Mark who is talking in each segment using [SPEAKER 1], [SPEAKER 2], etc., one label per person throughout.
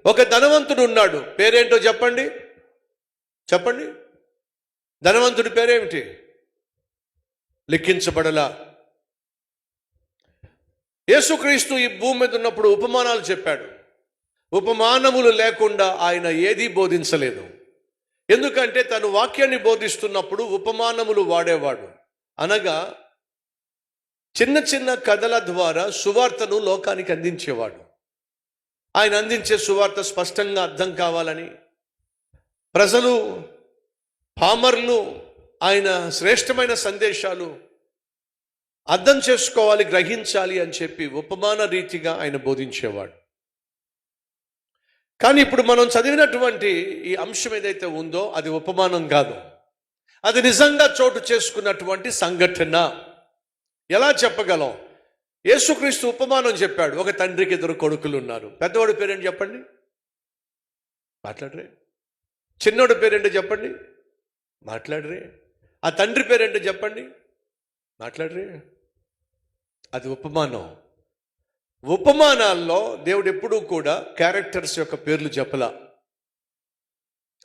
[SPEAKER 1] ఒక ధనవంతుడు ఉన్నాడు. పేరేంటో చెప్పండి, చెప్పండి. ధనవంతుడి పేరేమిటి? లిఖించబడలా. యేసుక్రీస్తు ఈ భూమి మీద ఉన్నప్పుడు ఉపమానాలు చెప్పాడు. ఉపమానములు లేకుండా ఆయన ఏదీ బోధించలేదు. ఎందుకంటే తను వాక్యాన్ని బోధిస్తున్నప్పుడు ఉపమానములు వాడేవాడు. అనగా చిన్న చిన్న కథల ద్వారా సువార్తను లోకానికి అందించేవాడు. ఆయన అందించే సువార్త స్పష్టంగా అర్థం కావాలని, ప్రజలు పామర్లు ఆయన శ్రేష్టమైన సందేశాలు అర్థం చేసుకోవాలి, గ్రహించాలి అని చెప్పి ఉపమాన రీతిగా ఆయన బోధించేవాడు. కానీ ఇప్పుడు మనం చదివినటువంటి ఈ అంశం ఏదైతే ఉందో అది ఉపమానం కాదు, అది నిజంగా చోటు చేసుకున్నటువంటి సంఘటన. ఎలా చెప్పగలం? యేసుక్రీస్తు ఉపమానం చెప్పాడు. ఒక తండ్రికి 2 కొడుకులు ఉన్నారు. పెద్దవాడి పేరేంటి చెప్పండి, మాట్లాడరే. చిన్నోడి పేరేంటి చెప్పండి, మాట్లాడరే. ఆ తండ్రి పేరేంటి చెప్పండి, మాట్లాడరే. అది ఉపమానం. ఉపమానాల్లో దేవుడు ఎప్పుడూ కూడా క్యారెక్టర్స్ యొక్క పేర్లు చెప్పలా.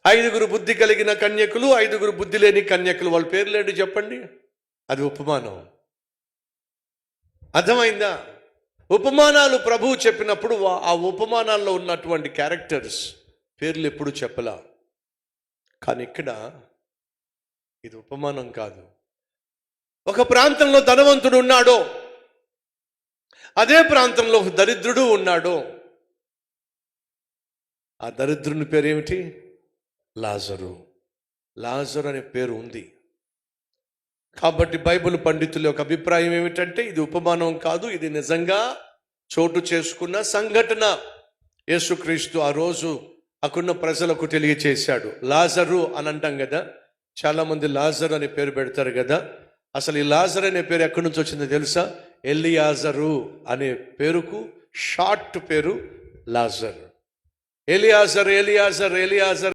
[SPEAKER 1] 5 బుద్ధి కలిగిన కన్యకులు, 5 బుద్ధి లేని కన్యకులు, వాళ్ళ పేర్లు ఏంటి చెప్పండి, అది ఉపమానం. అర్థమైందా? ఉపమానాలు ప్రభువు చెప్పినప్పుడు ఆ ఉపమానాల్లో ఉన్నటువంటి క్యారెక్టర్స్ పేర్లు ఎప్పుడు చెప్పలా. కానీ ఇక్కడ ఇది ఉపమానం కాదు. ఒక ప్రాంతంలో ధనవంతుడు ఉన్నాడు, అదే ప్రాంతంలో ఒక దరిద్రుడు ఉన్నాడు. ఆ దరిద్రుని పేరేమిటి? లాజరు. లాజరు అనే పేరు ఉంది. కాబట్టి బైబిల్ పండితుల యొక్క అభిప్రాయం ఏమిటంటే ఇది ఉపమానం కాదు, ఇది నిజంగా చోటు చేసుకున్న సంఘటన. యేసుక్రీస్తు ఆ రోజు అక్కడున్న ప్రజలకు తెలియచేశాడు. లాజరు అని అంటాం కదా, చాలామంది లాజరు అనే పేరు పెడతారు కదా. అసలు ఈ లాజర్ అనే పేరు ఎక్కడి నుంచి వచ్చిందో తెలుసా? ఎలియాజరు అనే పేరుకు షార్ట్ పేరు లాజర్. Eliezer Eliezer Eliezer